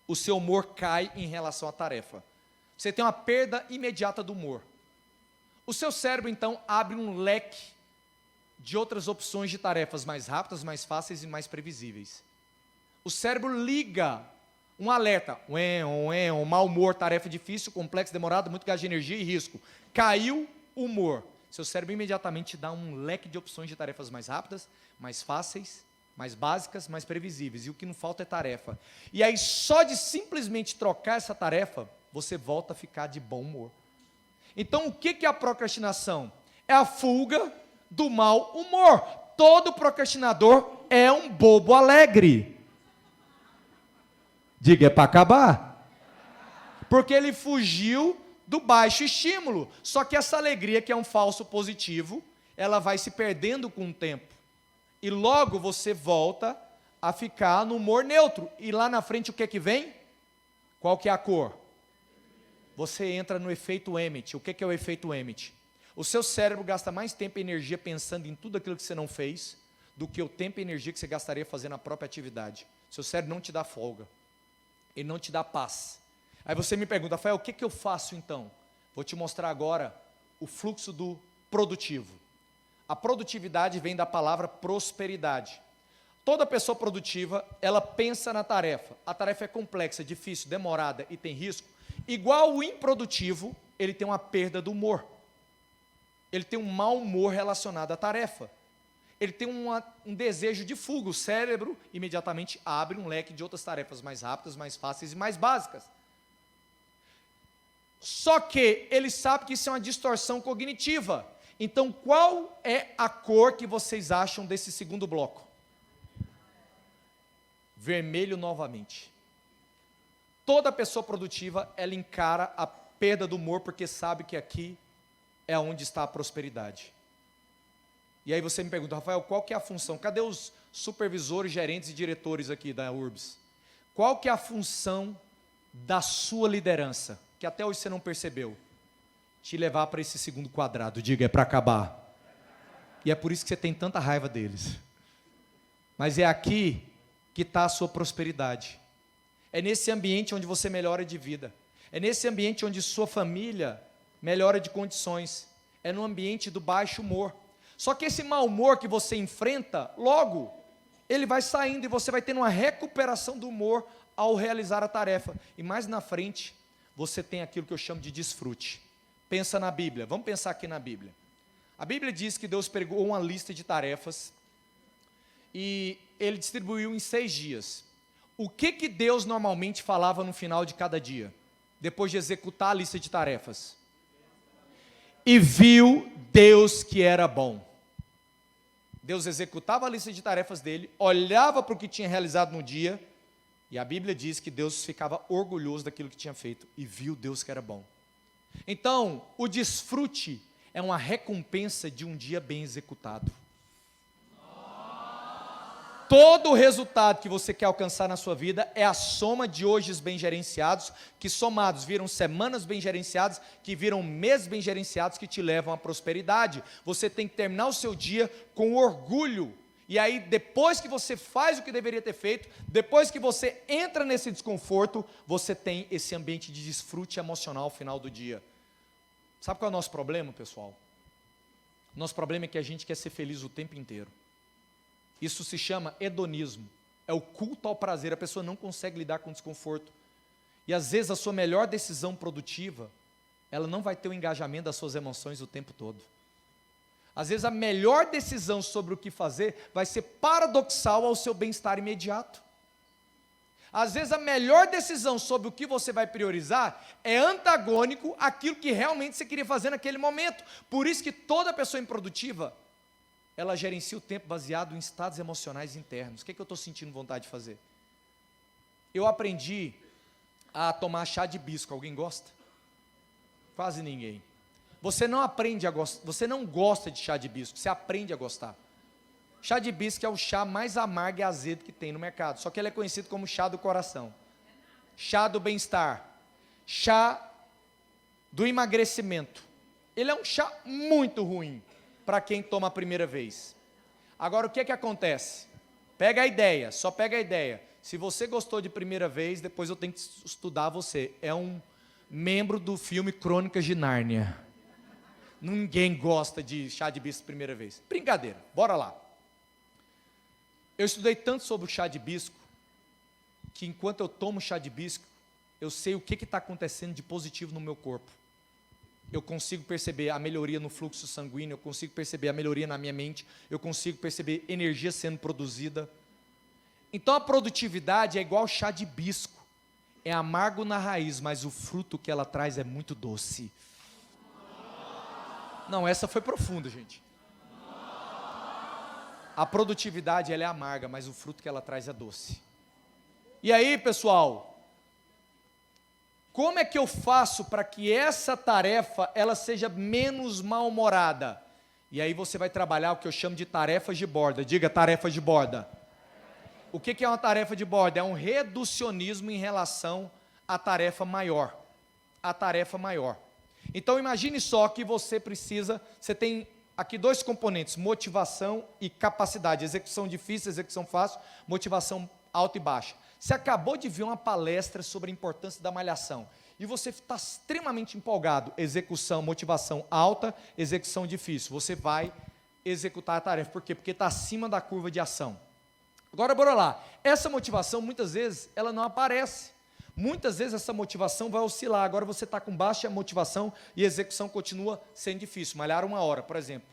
o seu humor cai em relação à tarefa. Você tem uma perda imediata do humor. O seu cérebro, então, abre um leque de outras opções de tarefas mais rápidas, mais fáceis e mais previsíveis. O cérebro liga um alerta, mau humor, tarefa difícil, complexo, demorado, muito gasto de energia e risco. Caiu o humor. Seu cérebro imediatamente dá um leque de opções de tarefas mais rápidas, mais fáceis, mais básicas, mais previsíveis. E o que não falta é tarefa. E aí, só de simplesmente trocar essa tarefa, você volta a ficar de bom humor. Então, o que é a procrastinação? É a fuga do mau humor. Todo procrastinador é um bobo alegre. Diga, é para acabar. Porque ele fugiu do baixo estímulo. Só que essa alegria, que é um falso positivo, ela vai se perdendo com o tempo. E logo você volta a ficar no humor neutro. E lá na frente o que é que vem? Qual que é a cor? Você entra no efeito Emmett. O que é o efeito Emmett? O seu cérebro gasta mais tempo e energia pensando em tudo aquilo que você não fez, do que o tempo e energia que você gastaria fazendo a própria atividade. Seu cérebro não te dá folga, ele não te dá paz. Aí você me pergunta, Rafael, o que eu faço então? Vou te mostrar agora o fluxo do produtivo. A produtividade vem da palavra prosperidade. Toda pessoa produtiva, ela pensa na tarefa. A tarefa é complexa, difícil, demorada e tem risco. Igual o improdutivo, ele tem uma perda do humor. Ele tem um mau humor relacionado à tarefa. Ele tem um desejo de fuga. O cérebro imediatamente abre um leque de outras tarefas mais rápidas, mais fáceis e mais básicas. Só que ele sabe que isso é uma distorção cognitiva. Então, qual é a cor que vocês acham desse segundo bloco? Vermelho novamente. Toda pessoa produtiva, ela encara a perda do humor, porque sabe que aqui é onde está a prosperidade. E aí você me pergunta, Rafael, qual que é a função? Cadê os supervisores, gerentes e diretores aqui da URBS? Qual que é a função da sua liderança? Que até hoje você não percebeu. Te levar para esse segundo quadrado. Diga, é para acabar. E é por isso que você tem tanta raiva deles. Mas é aqui que está a sua prosperidade. É nesse ambiente onde você melhora de vida. É nesse ambiente onde sua família melhora de condições. É no ambiente do baixo humor. Só que esse mau humor que você enfrenta, logo, ele vai saindo e você vai tendo uma recuperação do humor ao realizar a tarefa. E mais na frente, você tem aquilo que eu chamo de desfrute. Pensa na Bíblia, vamos pensar aqui na Bíblia. A Bíblia diz que Deus pregou uma lista de tarefas e Ele distribuiu em 6 dias. O que Deus normalmente falava no final de cada dia? Depois de executar a lista de tarefas. E viu Deus que era bom. Deus executava a lista de tarefas dele, olhava para o que tinha realizado no dia, e a Bíblia diz que Deus ficava orgulhoso daquilo que tinha feito, e viu Deus que era bom. Então, o desfrute é uma recompensa de um dia bem executado. Todo o resultado que você quer alcançar na sua vida é a soma de hojes bem gerenciados, que somados viram semanas bem gerenciadas, que viram meses bem gerenciados, que te levam à prosperidade. Você tem que terminar o seu dia com orgulho. E aí, depois que você faz o que deveria ter feito, depois que você entra nesse desconforto, você tem esse ambiente de desfrute emocional ao final do dia. Sabe qual é o nosso problema, pessoal? Nosso problema é que a gente quer ser feliz o tempo inteiro. Isso se chama hedonismo, é o culto ao prazer, a pessoa não consegue lidar com o desconforto. E às vezes a sua melhor decisão produtiva, ela não vai ter o engajamento das suas emoções o tempo todo. Às vezes a melhor decisão sobre o que fazer vai ser paradoxal ao seu bem-estar imediato. Às vezes a melhor decisão sobre o que você vai priorizar é antagônico àquilo que realmente você queria fazer naquele momento. Por isso que toda pessoa improdutiva, ela gerencia o tempo baseado em estados emocionais internos. O que eu estou sentindo vontade de fazer? Eu aprendi a tomar chá de hibisco. Alguém gosta? Quase ninguém. Você não aprende a gostar, você não gosta de chá de hibisco, você aprende a gostar. Chá de hibisco é o chá mais amargo e azedo que tem no mercado, só que ele é conhecido como chá do coração, chá do bem-estar, chá do emagrecimento. Ele é um chá muito ruim para quem toma a primeira vez. Agora, o que acontece? Pega a ideia, só pega a ideia. Se você gostou de primeira vez, depois eu tenho que estudar você. É um membro do filme Crônicas de Nárnia. Ninguém gosta de chá de hibisco primeira vez. Brincadeira, bora lá. Eu estudei tanto sobre o chá de hibisco, que enquanto eu tomo chá de hibisco, eu sei o que está acontecendo de positivo no meu corpo. Eu consigo perceber a melhoria no fluxo sanguíneo, eu consigo perceber a melhoria na minha mente, eu consigo perceber energia sendo produzida. Então a produtividade é igual chá de hibisco, é amargo na raiz, mas o fruto que ela traz é muito doce. Não, essa foi profunda, gente. A produtividade ela é amarga, mas o fruto que ela traz é doce. E aí, pessoal, como é que eu faço para que essa tarefa ela seja menos mal-humorada? E aí você vai trabalhar o que eu chamo de tarefas de borda. Diga, tarefas de borda. O que é uma tarefa de borda? É um reducionismo em relação à tarefa maior. A tarefa maior. Então imagine só que você tem aqui dois componentes, motivação e capacidade, execução difícil, execução fácil, motivação alta e baixa. Você acabou de ver uma palestra sobre a importância da malhação, e você está extremamente empolgado, execução, motivação alta, execução difícil, você vai executar a tarefa, por quê? Porque está acima da curva de ação. Agora bora lá, essa motivação muitas vezes ela não aparece, muitas vezes essa motivação vai oscilar, agora você está com baixa motivação e a execução continua sendo difícil, malhar 1 hora, por exemplo,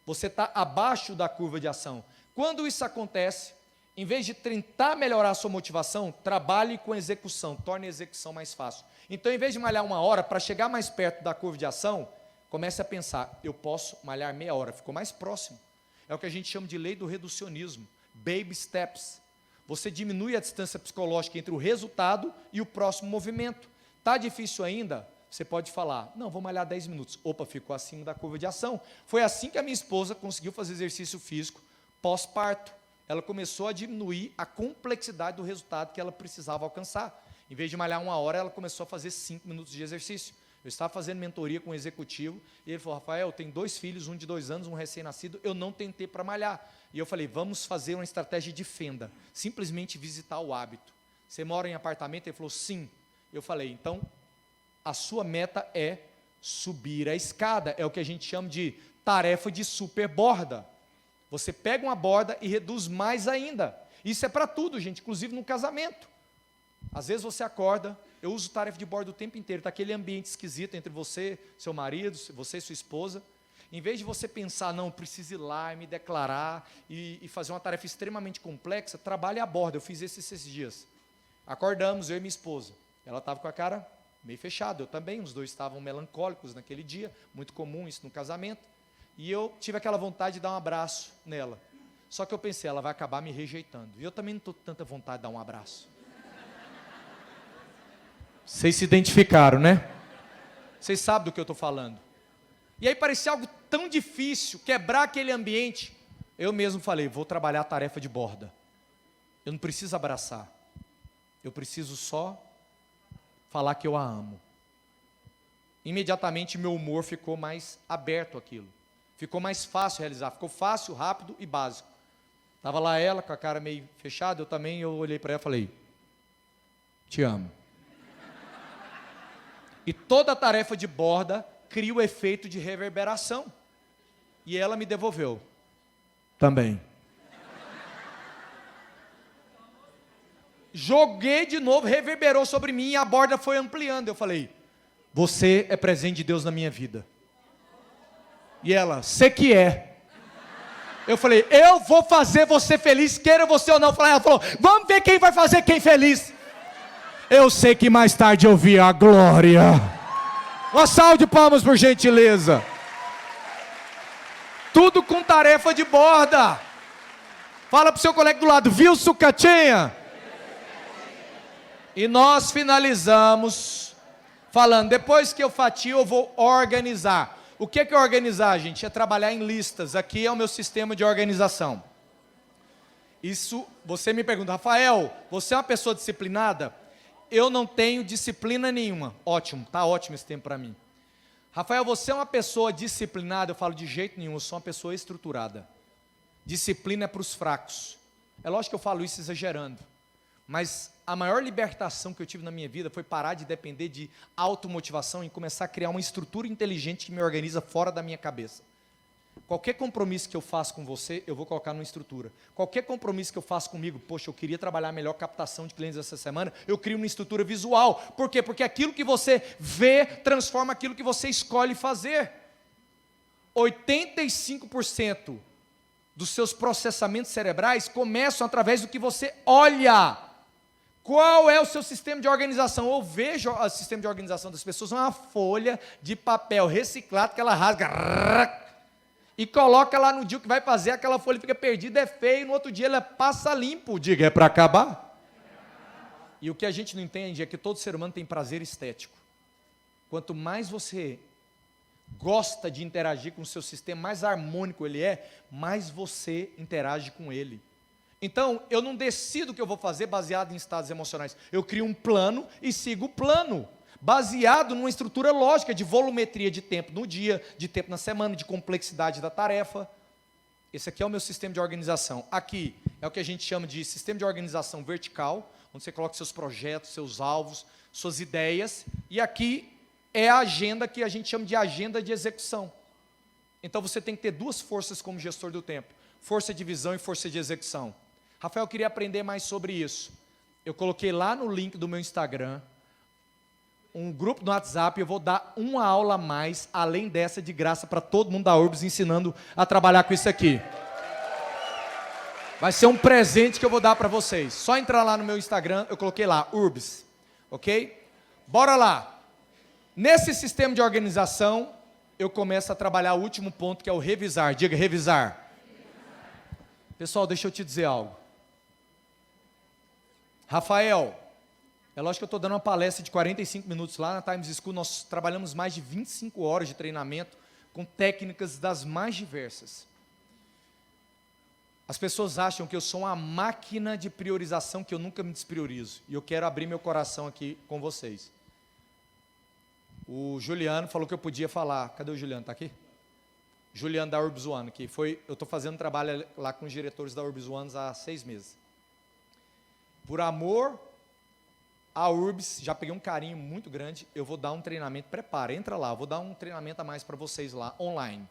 você está abaixo da curva de ação. Quando isso acontece, em vez de tentar melhorar a sua motivação, trabalhe com a execução, torne a execução mais fácil. Então, em vez de malhar 1 hora, para chegar mais perto da curva de ação, comece a pensar, eu posso malhar meia hora, ficou mais próximo. É o que a gente chama de lei do reducionismo, baby steps. Você diminui a distância psicológica entre o resultado e o próximo movimento. Está difícil ainda? Você pode falar, não, vou malhar 10 minutos. Opa, ficou acima da curva de ação. Foi assim que a minha esposa conseguiu fazer exercício físico pós-parto. Ela começou a diminuir a complexidade do resultado que ela precisava alcançar. Em vez de malhar 1 hora, ela começou a fazer 5 minutos de exercício. Eu estava fazendo mentoria com um executivo, e ele falou, Rafael, eu tenho 2 filhos, um de 2 anos, um recém-nascido, eu não tentei para malhar. E eu falei, vamos fazer uma estratégia de fenda, simplesmente visitar o hábito. Você mora em apartamento? Ele falou, sim. Eu falei, então, a sua meta é subir a escada, é o que a gente chama de tarefa de super borda. Você pega uma borda e reduz mais ainda. Isso é para tudo, gente, inclusive no casamento. Às vezes você acorda, eu uso tarefa de borda o tempo inteiro, está aquele ambiente esquisito entre você, seu marido, você e sua esposa. Em vez de você pensar, não, preciso ir lá e me declarar e fazer uma tarefa extremamente complexa, trabalhe a borda. Eu fiz isso esses dias. Acordamos, eu e minha esposa. Ela estava com a cara meio fechada, eu também, os dois estavam melancólicos naquele dia, muito comum isso no casamento. E eu tive aquela vontade de dar um abraço nela. Só que eu pensei, ela vai acabar me rejeitando. E eu também não estou com tanta vontade de dar um abraço. Vocês se identificaram, né? Vocês sabem do que eu estou falando. E aí parecia algo tão difícil, quebrar aquele ambiente. Eu mesmo falei, vou trabalhar a tarefa de borda. Eu não preciso abraçar. Eu preciso só falar que eu a amo. Imediatamente meu humor ficou mais aberto àquilo. Ficou mais fácil realizar, ficou fácil, rápido e básico. Estava lá ela com a cara meio fechada, eu olhei para ela e falei, te amo. E toda a tarefa de borda cria o efeito de reverberação. E ela me devolveu. Também. Joguei de novo, reverberou sobre mim e a borda foi ampliando. Eu falei, você é presente de Deus na minha vida. E ela, você que é. Eu falei, eu vou fazer você feliz, queira você ou não. Ela falou, vamos ver quem vai fazer quem feliz. Eu sei que mais tarde eu vi a glória. Uma salva de palmas por gentileza. Tudo com tarefa de borda. Fala para o seu colega do lado, viu, sucatinha? E nós finalizamos falando, depois que eu fatio, eu vou organizar. O que é organizar, gente? É trabalhar em listas. Aqui é o meu sistema de organização. Isso, você me pergunta, Rafael, você é uma pessoa disciplinada? Eu não tenho disciplina nenhuma. Ótimo, está ótimo esse tempo para mim. Rafael, você é uma pessoa disciplinada? Eu falo de jeito nenhum, eu sou uma pessoa estruturada. Disciplina é para os fracos. É lógico que eu falo isso exagerando. Mas a maior libertação que eu tive na minha vida foi parar de depender de automotivação e começar a criar uma estrutura inteligente que me organiza fora da minha cabeça. Qualquer compromisso que eu faço com você, eu vou colocar numa estrutura. Qualquer compromisso que eu faço comigo, poxa, eu queria trabalhar melhor captação de clientes essa semana, eu crio uma estrutura visual. Por quê? Porque aquilo que você vê transforma aquilo que você escolhe fazer. 85% dos seus processamentos cerebrais começam através do que você olha. Qual é o seu sistema de organização? Eu vejo o sistema de organização das pessoas, uma folha de papel reciclado que ela rasga e coloca lá no dia que vai fazer, aquela folha fica perdida, é feio, no outro dia ela passa limpo. Diga, é para acabar? E o que a gente não entende é que todo ser humano tem prazer estético. Quanto mais você gosta de interagir com o seu sistema, mais harmônico ele é, mais você interage com ele. Então, eu não decido o que eu vou fazer baseado em estados emocionais. Eu crio um plano e sigo o plano. baseado numa estrutura lógica de volumetria de tempo no dia, de tempo na semana, de complexidade da tarefa. Esse aqui é o meu sistema de organização. Aqui é o que a gente chama de sistema de organização vertical, onde você coloca seus projetos, seus alvos, suas ideias. E aqui é a agenda que a gente chama de agenda de execução. Então você tem que ter duas forças como gestor do tempo: força de visão e força de execução. Rafael, eu queria aprender mais sobre isso. Eu coloquei lá no link do meu Instagram um grupo no WhatsApp. Eu vou dar uma aula a mais, além dessa, de graça, para todo mundo da Urbs, ensinando a trabalhar com isso aqui. Vai ser um presente que eu vou dar para vocês. Só entrar lá no meu Instagram, eu coloquei lá, Urbs, ok? Bora lá. Nesse sistema de organização, eu começo a trabalhar o último ponto, que é o revisar. Diga, revisar. Pessoal, deixa eu te dizer algo. Rafael, é lógico que eu estou dando uma palestra de 45 minutos lá na Times School. Nós trabalhamos mais de 25 horas de treinamento com técnicas das mais diversas. As pessoas acham que eu sou uma máquina de priorização, que eu nunca me despriorizo. E eu quero abrir meu coração aqui com vocês. O Juliano falou que eu podia falar. Cadê o Juliano? Está aqui? Juliano da Urbs One, que foi, eu estou fazendo trabalho lá com os diretores da Urbs One há 6 meses. Por amor a Urbs, já peguei um carinho muito grande, eu vou dar um treinamento, prepara, entra lá, eu vou dar um treinamento a mais para vocês lá, online.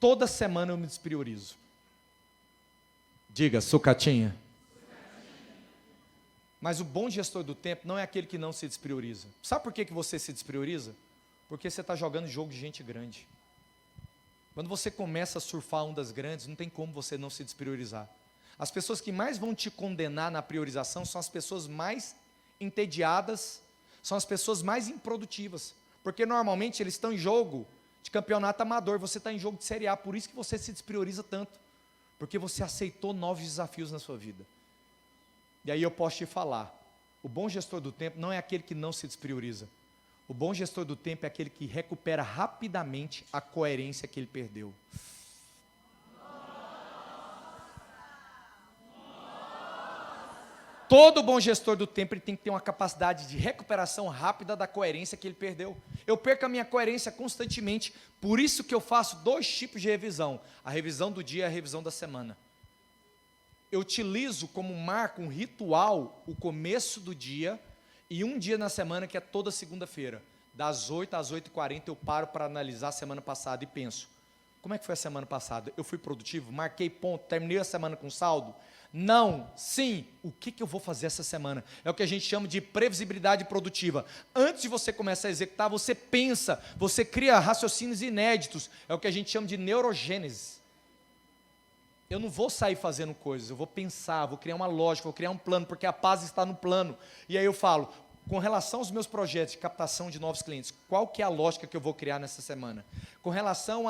Toda semana eu me despriorizo. Diga, sucatinha. Mas o bom gestor do tempo não é aquele que não se desprioriza. Sabe por que você se desprioriza? Porque você está jogando jogo de gente grande. Quando você começa a surfar ondas grandes, não tem como você não se despriorizar. As pessoas que mais vão te condenar na priorização são as pessoas mais entediadas, são as pessoas mais improdutivas. Porque normalmente eles estão em jogo de campeonato amador, você está em jogo de Série A, por isso que você se desprioriza tanto. Porque você aceitou novos desafios na sua vida. E aí eu posso te falar, o bom gestor do tempo não é aquele que não se desprioriza. O bom gestor do tempo é aquele que recupera rapidamente a coerência que ele perdeu. Todo bom gestor do tempo ele tem que ter uma capacidade de recuperação rápida da coerência que ele perdeu. Eu perco a minha coerência constantemente, por isso que eu faço 2 tipos de revisão. A revisão do dia e a revisão da semana. Eu utilizo como marco, um ritual, o começo do dia e um dia na semana, que é toda segunda-feira. Das 8 às 8h40 eu paro para analisar a semana passada e penso, como é que foi a semana passada? Eu fui produtivo? Marquei ponto? Terminei a semana com saldo? Não, sim, o que eu vou fazer essa semana? É o que a gente chama de previsibilidade produtiva. Antes de você começar a executar, você pensa, você cria raciocínios inéditos. É o que a gente chama de neurogênese. Eu não vou sair fazendo coisas, eu vou pensar, vou criar uma lógica, vou criar um plano, porque a paz está no plano. E aí eu falo, com relação aos meus projetos de captação de novos clientes, qual que é a lógica que eu vou criar nessa semana? Com relação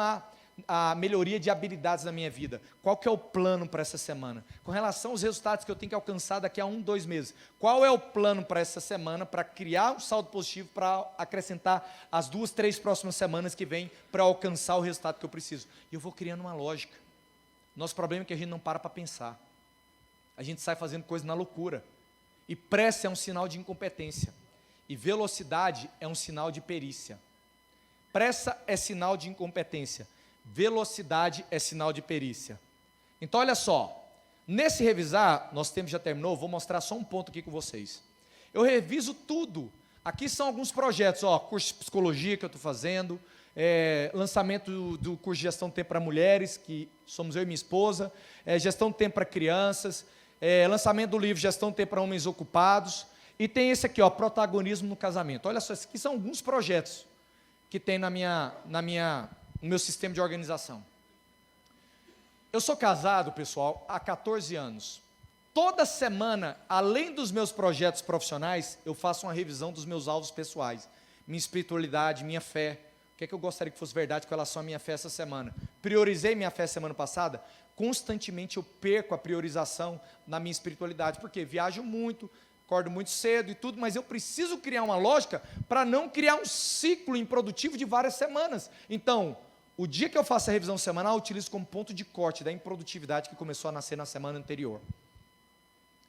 a melhoria de habilidades na minha vida, qual que é o plano para essa semana? Com relação aos resultados que eu tenho que alcançar daqui a 1, 2 meses, qual é o plano para essa semana, para criar um saldo positivo, para acrescentar as 2, 3 próximas semanas que vem, para alcançar o resultado que eu preciso? E eu vou criando uma lógica. Nosso problema é que a gente não para pensar. A gente sai fazendo coisa na loucura. E pressa é um sinal de incompetência. E velocidade é um sinal de perícia. Pressa é sinal de incompetência. Velocidade é sinal de perícia. Então, olha só. Nesse revisar, nosso tempo já terminou, vou mostrar só um ponto aqui com vocês. Eu reviso tudo. Aqui são alguns projetos, curso de psicologia que eu estou fazendo, lançamento do curso de gestão do tempo para mulheres, que somos eu e minha esposa, gestão do tempo para crianças, lançamento do livro Gestão do Tempo para Homens Ocupados, e tem esse aqui, protagonismo no casamento. Olha só, esses aqui são alguns projetos que tem no meu sistema de organização. Eu sou casado, pessoal, há 14 anos. Toda semana, além dos meus projetos profissionais, eu faço uma revisão dos meus alvos pessoais, minha espiritualidade, minha fé. O que é que eu gostaria que fosse verdade com relação à minha fé essa semana? Priorizei minha fé semana passada? Constantemente eu perco a priorização na minha espiritualidade, porque viajo muito, acordo muito cedo e tudo, mas eu preciso criar uma lógica para não criar um ciclo improdutivo de várias semanas. Então, o dia que eu faço a revisão semanal, eu utilizo como ponto de corte da improdutividade que começou a nascer na semana anterior.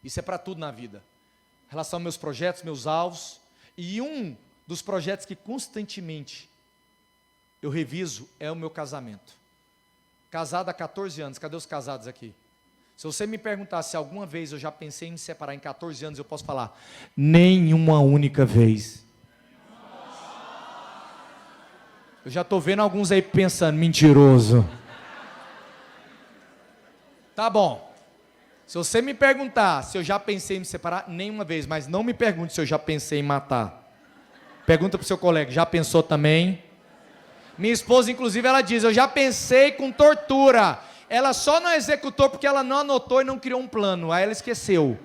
Isso é para tudo na vida. em relação aos meus projetos, meus alvos. E um dos projetos que constantemente eu reviso é o meu casamento. Casado há 14 anos, cadê os casados aqui? Se você me perguntar se alguma vez eu já pensei em me separar em 14 anos, eu posso falar, nenhuma única vez. Eu já estou vendo alguns aí pensando, mentiroso. Tá bom. Se você me perguntar se eu já pensei em me separar, nenhuma vez, mas não me pergunte se eu já pensei em matar. Pergunta para o seu colega, já pensou também? Minha esposa, inclusive, ela diz, eu já pensei com tortura. Ela só não executou porque ela não anotou e não criou um plano. Aí ela esqueceu.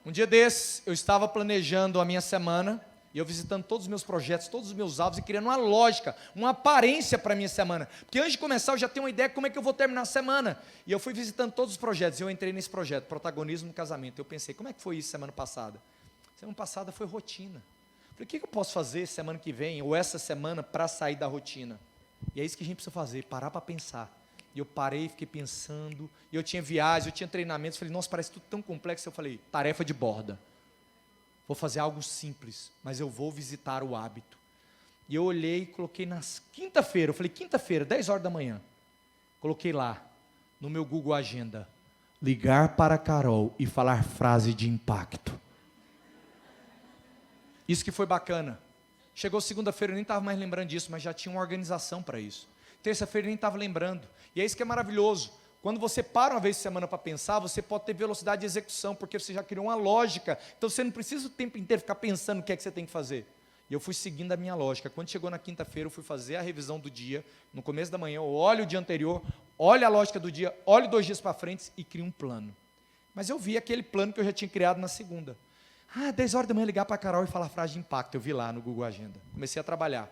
Um dia desses, eu estava planejando a minha semana, e eu visitando todos os meus projetos, todos os meus alvos, e criando uma lógica, uma aparência para a minha semana. Porque antes de começar, eu já tenho uma ideia de como é que eu vou terminar a semana. E eu fui visitando todos os projetos, e eu entrei nesse projeto, protagonismo no casamento. Eu pensei, como é que foi isso semana passada? Semana passada foi rotina. Falei, o que eu posso fazer semana que vem, ou essa semana, para sair da rotina? E é isso que a gente precisa fazer, parar para pensar. E eu parei, fiquei pensando, e eu tinha viagens, eu tinha treinamentos, falei, nossa, parece tudo tão complexo. Eu falei, tarefa de borda. Vou fazer algo simples, mas eu vou visitar o hábito. E eu olhei e coloquei nas quinta-feira, eu falei, quinta-feira, 10 horas da manhã. Coloquei lá, no meu Google Agenda, ligar para a Carol e falar frase de impacto. Isso que foi bacana. Chegou segunda-feira, eu nem estava mais lembrando disso, mas já tinha uma organização para isso. Terça-feira eu nem estava lembrando. E é isso que é maravilhoso. Quando você para uma vez por semana para pensar, você pode ter velocidade de execução, porque você já criou uma lógica. Então você não precisa o tempo inteiro ficar pensando o que é que você tem que fazer. E eu fui seguindo a minha lógica. Quando chegou na quinta-feira, eu fui fazer a revisão do dia. No começo da manhã, eu olho o dia anterior, olho a lógica do dia, olho 2 dias para frente e crio um plano. Mas eu vi aquele plano que eu já tinha criado na segunda. 10 horas da manhã ligar para a Carol e falar frase de impacto. Eu vi lá no Google Agenda. Comecei a trabalhar.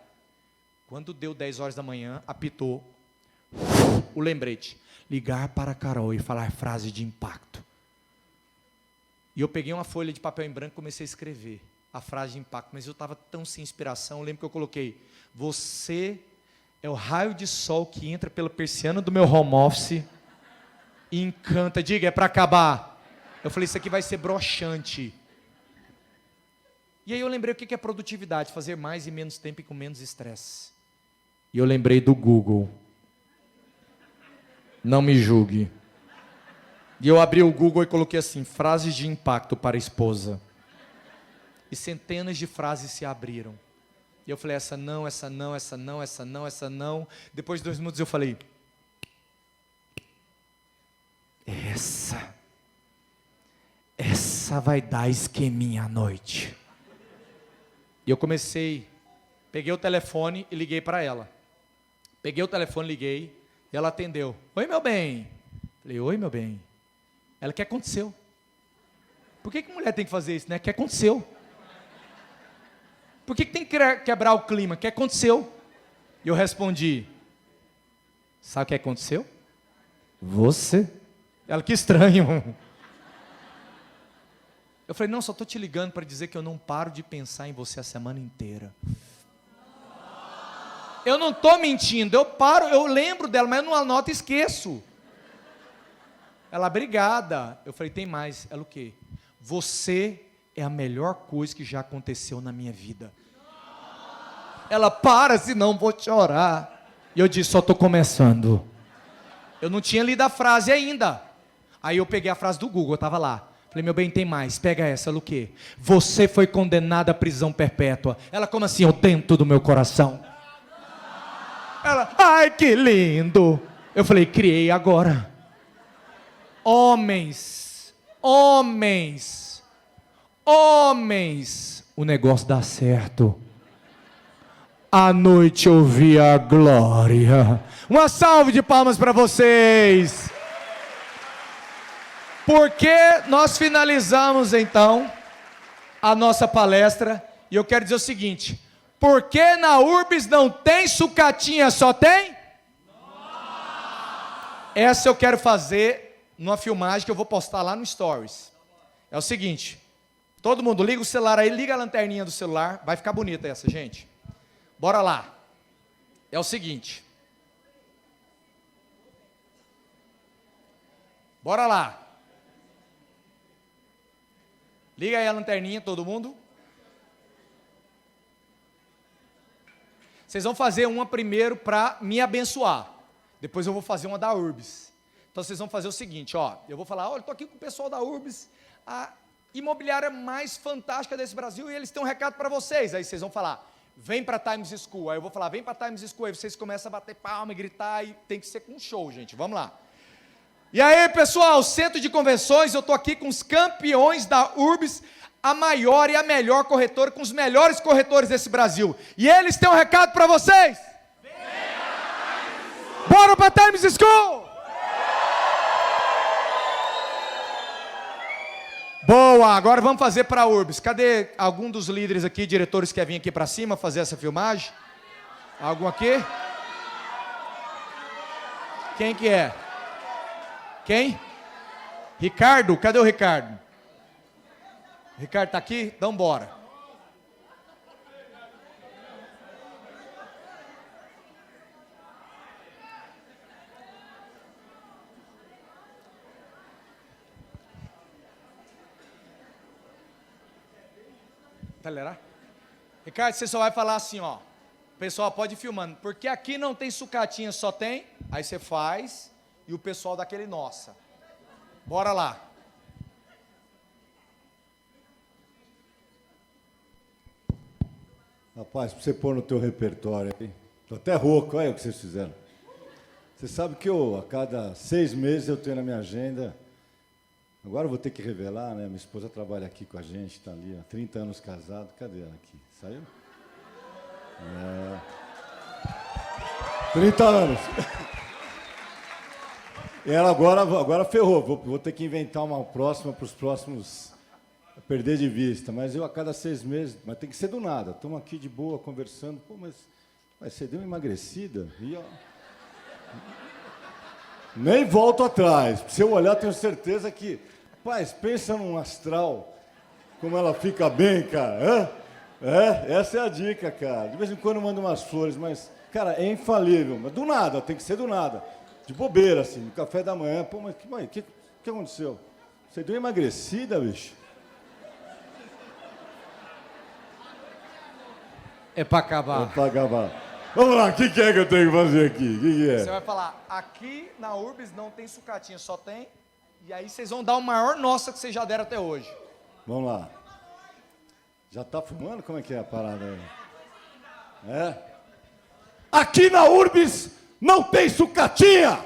Quando deu 10 horas da manhã, apitou o lembrete. Ligar para a Carol e falar frase de impacto. E eu peguei uma folha de papel em branco e comecei a escrever a frase de impacto. Mas eu estava tão sem inspiração. Eu lembro que eu coloquei, você é o raio de sol que entra pela persiana do meu home office e encanta. Diga, é para acabar. Eu falei, isso aqui vai ser broxante. E aí eu lembrei o que é produtividade, fazer mais em menos tempo e com menos estresse. E eu lembrei do Google. Não me julgue. E eu abri o Google e coloquei assim, frases de impacto para a esposa. E centenas de frases se abriram. E eu falei, essa não, essa não, essa não, essa não, essa não. Depois de 2 minutos eu falei, essa vai dar esqueminha à noite. E eu comecei, peguei o telefone e liguei para ela. Peguei o telefone, liguei, e ela atendeu. Oi, meu bem. Falei, oi, meu bem. Ela, o que aconteceu? Por que mulher tem que fazer isso, né? O que aconteceu? Por que tem que quebrar o clima? O que aconteceu? E eu respondi, sabe o que aconteceu? Você. Ela, que estranho. Eu falei, não, só estou te ligando para dizer que eu não paro de pensar em você a semana inteira. Eu não estou mentindo, eu paro, eu lembro dela, mas eu não anoto e esqueço. Ela, obrigada. Eu falei, tem mais. Ela, o quê? Você é a melhor coisa que já aconteceu na minha vida. Ela, para, senão vou chorar. E eu disse, só estou começando. Eu não tinha lido a frase ainda. Aí eu peguei a frase do Google, eu estava lá. Falei, meu bem, tem mais, pega essa. Ela, o quê? Você foi condenada à prisão perpétua. Ela, como assim? Eu dentro do meu coração. Ela, ai, que lindo. Eu falei, criei agora. Homens, o negócio dá certo. À noite eu vi a glória. Uma salva de palmas para vocês. Porque nós finalizamos então a nossa palestra. E eu quero dizer o seguinte, por que na Urbis não tem sucatinha, só tem? Essa eu quero fazer numa filmagem que eu vou postar lá no Stories. É o seguinte, todo mundo liga o celular aí, liga a lanterninha do celular, vai ficar bonita essa, gente. Bora lá. É o seguinte. Bora lá. Liga aí a lanterninha, todo mundo. Vocês vão fazer uma primeiro para me abençoar. Depois eu vou fazer uma da Urbis. Então vocês vão fazer o seguinte, ó. Eu vou falar, olha, estou aqui com o pessoal da Urbis, a imobiliária mais fantástica desse Brasil, e eles têm um recado para vocês. Aí vocês vão falar, vem para Times School. Aí eu vou falar, vem para Times School. Aí vocês começam a bater palma e gritar, e tem que ser com show, gente. Vamos lá. E aí, pessoal, Centro de Convenções, eu estou aqui com os campeões da Urbis, a maior e a melhor corretora, com os melhores corretores desse Brasil. E eles têm um recado para vocês. Bora para Times School! Boa, agora vamos fazer para a Urbis. Cadê algum dos líderes aqui, diretores que quer vir aqui para cima fazer essa filmagem? Algum aqui? Quem que é? Quem? Ricardo, cadê o Ricardo? Ricardo está aqui? Então bora. Galera, Ricardo, você só vai falar assim, ó. Pessoal, pode ir filmando, porque aqui não tem sucatinha, só tem. Aí você faz e o pessoal daquele nossa. Bora lá. Rapaz, pra você pôr no teu repertório aí, tô até rouco, olha o que vocês fizeram. Você sabe que a cada 6 meses eu tenho na minha agenda, agora eu vou ter que revelar, né? Minha esposa trabalha aqui com a gente, está ali há 30 anos casado, cadê ela aqui? Saiu? 30 anos. E ela agora ferrou, vou ter que inventar uma próxima para os próximos perder de vista, mas eu a cada 6 meses, mas tem que ser do nada, estamos aqui de boa, conversando, pô, mas você deu uma emagrecida? E, ó, nem volto atrás, se eu olhar tenho certeza que, rapaz, pensa num astral, como ela fica bem, cara, essa é a dica, cara, de vez em quando eu mando umas flores, mas, cara, é infalível, mas do nada, tem que ser do nada, de bobeira, assim, no café da manhã, pô, mas o que aconteceu? Você deu emagrecida, bicho? É para acabar. É para acabar. Vamos lá, o que é que eu tenho que fazer aqui? O que é? Você vai falar, aqui na Urbis não tem sucatinha, só tem. E aí vocês vão dar o maior nossa que vocês já deram até hoje. Vamos lá. Já tá fumando? Como é que é a parada aí? É? Aqui na Urbis não tem sucatinha!